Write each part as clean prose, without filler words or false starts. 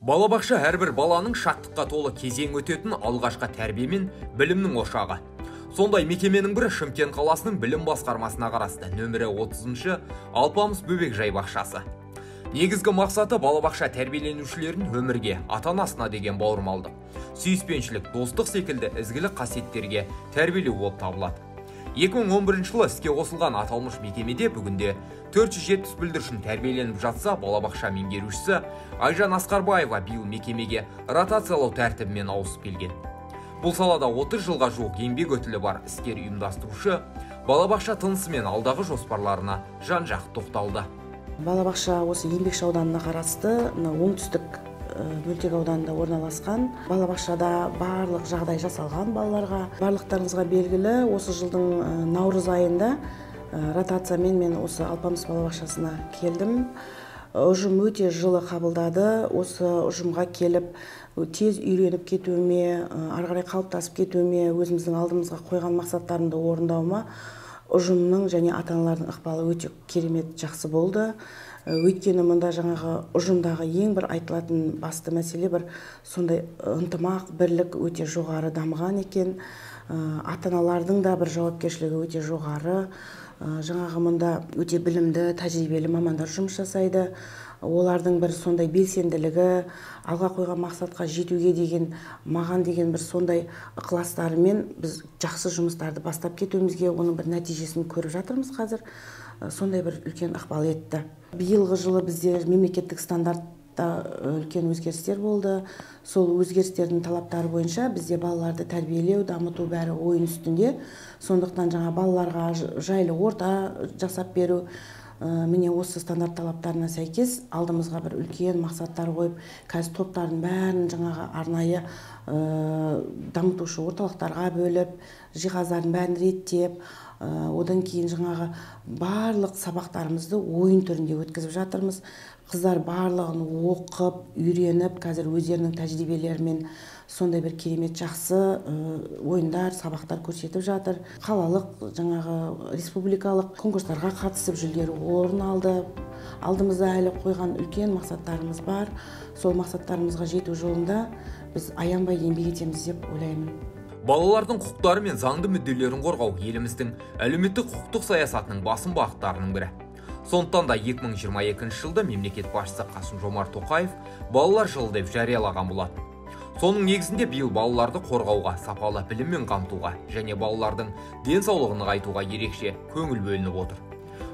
Балабақша әрбір баланың шаттыққа толы кезең өтетін алғашқы тәрбие мен білімнің ошағы. Сондай мекеменің бірі Шымкент қаласының білім басқармасына қарасты нөмірі 30-шы Алпамыс бөбекжай бақшасы. Негізгі мақсаты балабақша тәрбиеленушілерін өмірге, ата-анасына деген бауырмалдық, сүйіспеншілік, достық секілді ізгілік қасиеттерге тәрбиелеу болып табылады. 2011 жылы іске қосылған аталмыш мекемеде бүгінде 470 бүлдіршін тәрбиеленіп жатса, балабақша меңгерушісі Айжан Асқарбаева биыл мекемеге ротациялау тәртібімен ауысып келген. Бұл салада 30 жылға жуық еңбек өтілі бар іскер ұйымдастырушы балабақша тынысы мен алдағы жоспарларына жан-жақты тоқталды. Балабақша осы Еңбекші ауданына қарасты оңтүстік мөлтек ауданында орналасқан. Балабақшада барлық жағдай жасалған балаларға. Барлықтарыңызға белгілі, осы жылдың наурыз айында ротациямен мен осы Алпамыс балабақшасына келдім. Ұжым өте жылы қабылдады. Осы ұжымға келіп тез үйреніп кетуіме, ары қарай қалыптасып кетуіме, өзіміздің алдымызға қойған мақсаттарымды орындауыма ұжымның және ата-аналардың ықпалы өте керемет жақсы болды. Өйткені мұнда жаңағы ұжымдағы ең бір айтылатын басты мәселе бір сондай ынтымақ, бірлік өте жоғары дамыған екен. Ата-аналардың да бір жауапкершілігі өте жоғары. Жаңағы мұнда өте білімді, тәжірибелі мамандар жұмыс жасайды. Олардың бір сондай белсенділігі, алға қойған мақсатқа жетуге деген, маған деген бір сондай ықыластарымен біз жақсы жұмыстарды бастап кетуімізге, оның бір нәтижесін көріп жатырмыз қазір. Сондай бір үлкен ықпал етті. Биылғы жылы бізде мемлекеттік стандартта үлкен өзгерістер болды. Сол өзгерістердің талаптары бойынша бізде балаларды тәрбиелеу, дамыту бәрі ойын үстінде. Сондықтан жаңа балаларға жайлы орта жасап беру, міне осы стандарт талаптарына сәйкес алдымызға бір үлкен мақсаттар қойып, қазір топтардың бәрін жаңағы арнайы дамытушы орталықтарға бөліп, жиһаздардың бәрін реттеп, одан кейін жаңағы барлық сабақтарымызды ойын түрінде өткізіп жатырмыз. Қыздар барлығын оқып, үйреніп, қазір өздерінің тәжірибелерімен сондай бір керемет жақсы ойындар, сабақтар көрсетіп жатыр. Қалалық, жаңағы республикалық конкурстарға қатысып жүлделі орын алды. Алдымызда әлі қойған үлкен мақсаттарымыз бар. Сол мақсаттарымызға жету жолында біз аянбай еңбек етеміз деп ойлаймын. Балалардың құқықтары мен заңды мүдделерін қорғау еліміздің әлеуметтік құқықтық саясатының басым бағыттарының бірі. Сондықтан да 2022 жылда мемлекет басшысы Қасым-Жомарт Тоқаев балалар жылы деп жариялаған болады. Соның негізінде биыл балаларды қорғауға, сапалы біліммен қамтуға және балалардың денсаулығын нығайтуға ерекше көңіл бөлініп отыр.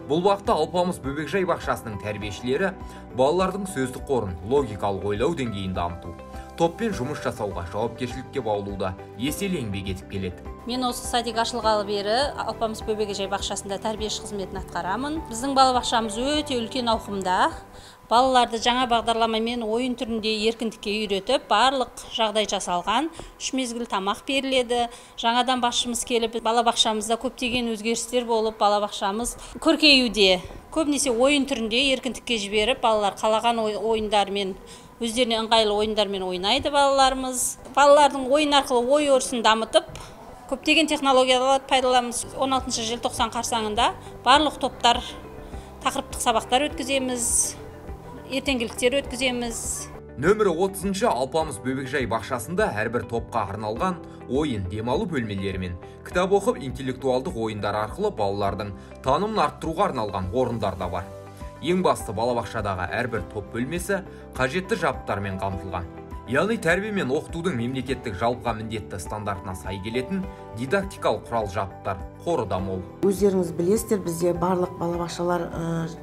Бұл бағытта Алпамыс бөбекжай бақшасының тәрбиешілері балалардың сөздік қорын, логикалық ойлау деңгейін дамыту, топпен жұмыс жасауға, жауапкершілікке баулуда еселі еңбек етіп келеді. Мен осы садик ашылғалы бері Алпамыс бөбекжай бақшасында тәрбиеші қызметін атқарамын. Біздің балабақшамыз өте үлкен ауқымда. Балаларды жаңа бағдарламамен ойын түрінде еркіндікке үйретіп, барлық жағдай жасалған. 3 мезгіл тамақ беріледі. Жаңадан басшымыз келіп, балабақшамызда көптеген өзгерістер болып, балабақшамыз көркеюде. Көбінесе ойын түрінде еркіндікке жіберіп, балалар қалаған ойындармен, өздеріне ыңғайлы ойындармен ойнайды балаларымыз. Балалардың ойын арқылы ой өрісін дамытып, көптеген технологияларды пайдаланамыз. 16 желтоқсан қарсаңында барлық топтар тақырыптық сабақтар өткіземіз, ертеңгіліктер өткіземіз. Нөмірі 30-шы Алпамыс бөбекжай бақшасында әрбір топқа арналған ойын, демалу бөлмелері мен кітап оқып интеллектуалдық ойындар арқылы балалардың танымын арттыруға арналған орындар да бар. Ең басты балабақшадағы әрбір топ бөлмесі қажетті жабдықтармен қамтылған. Яғни тәрбие мен оқытудың мемлекеттік жалпыға міндетті стандартына сай келетін дидактикалық құрал жабдықтар қоры да мол. Өздеріңіз білесіздер, бізде барлық балабақшалар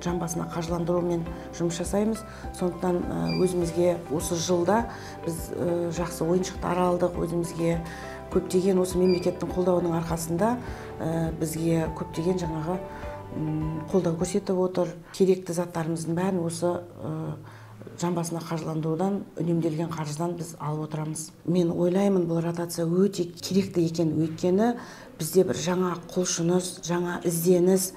жан басына қаржыландырумен жұмыс жасаймыз. Сондықтан өзімізге осы жылда біз жақсы ойыншықтар алдық, өзімізге көптеген осы мемлекеттің қолдауының арқасында бізге көптеген жаңағы қолдау көрсетіп отыр. Керекті заттарымыздың бәрін осы жан басына қаржыландырудан, үнемделген қаржыдан біз алып отырамыз. Мен ойлаймын, бұл ротация өте керекті екен. Өйткені бізде бір жаңа құлшыныс, жаңа ізденіс,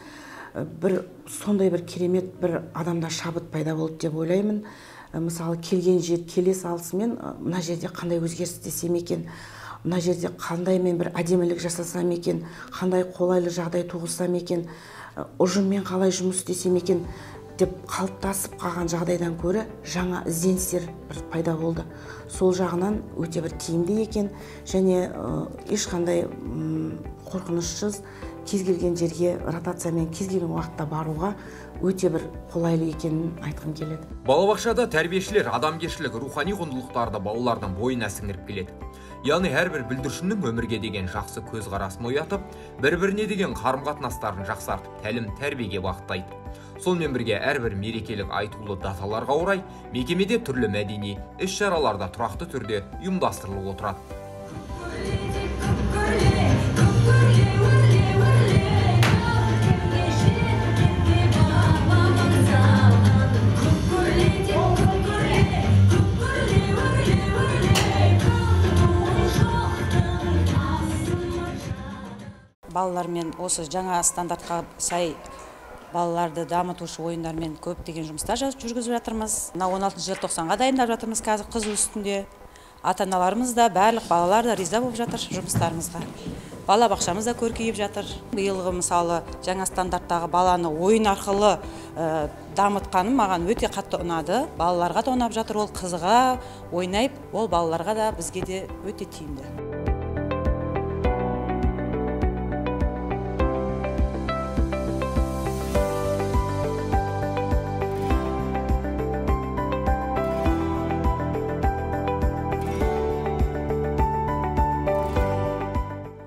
бір сондай бір керемет бір адамда шабыт пайда болды деп ойлаймын. Мысалы, келген жер келе салысымен, мына жерде қандай өзгеріс істесем екен, мына жерде қандай мен бір әдемілік жасасам екен, қандай қолайлы жағдай туғызсам екен, ұжыммен қалай жұмыс істесем екен, деп қалыптасып қалған жағдайдан көрі жаңа ізденістер пайда болды. Сол жағынан өте бір тиімді екен, және ешқандай қорқынышсыз кез келген жерге ротациямен кез келген уақытта баруға өте бір қолайлы екенін айтқым келеді. Балабақшада тәрбиешілер адамгершілік, рухани құндылықтарды балалардың бойына сіңіріп келеді. Яғни әрбір бүлдіршіннің өмірге деген жақсы көзқарасын оятып, бір-біріне деген қарым-қатынастарын жақсартып, тәлім тәрбиеге бағыттайды. Сонымен бірге әрбір мерекелік айтулы даталарға орай мекемеде түрлі мәдени іс-шараларда тұрақты түрде ұйымдастырылып отырады. Балалармен осы жаңа стандартқа сай балаларды дамытушы ойындармен көптеген жұмыстар жүргізіп жатырмыз. 16 желтоқсанға дайындап жатырмыз қазір қызу үстінде. Ата-аналарымыз да, барлық балалар да риза болып жатыр жұмыстарымызға. Балабақшамыз да көркейіп жатыр. Биылғы мысалы жаңа стандарттағы баланы ойын арқылы дамытқаным маған өте қатты ұнады. Балаларға да ұнап жатыр, ол қызыға ойнайып, ол балаларға да бізге де өте тиімді.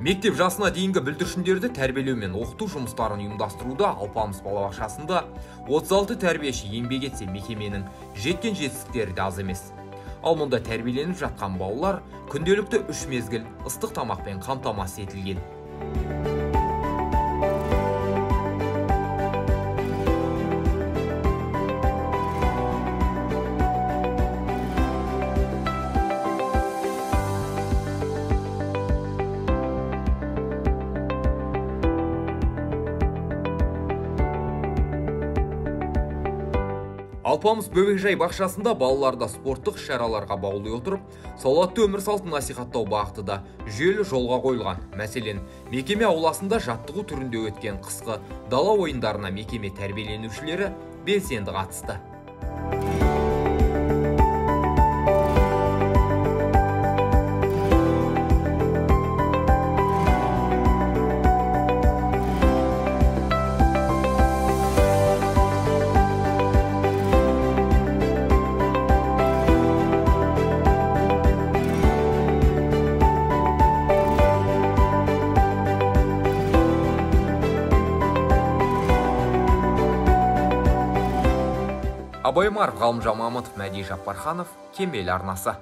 Мектеп жасына дейінгі бүлдіршіндерді тәрбиелеу мен оқыту жұмыстарын ұйымдастыруда Алпамыс балабақшасында 36 тәрбиеші еңбек етсе, мекеменің жеткен жетістіктері де аз емес. Ал мұнда тәрбиеленіп жатқан балалар күнделікті 3 мезгіл ыстық тамақпен қамтамасыз етілген. Алпамыс бөбекжай бақшасында балаларды спорттық шараларға баулай отырып, салауатты өмір салтын насихаттау бағыты да жүйелі жолға қойылған. Мәселен, мекеме ауласында жаттығу түрінде өткен қысқы дала ойындарына мекеме тәрбиеленушілері белсенді қатысты. Абаймаров, Ғалымжан Мамытов, Мәди Жаппарханов, Кемел арнасы.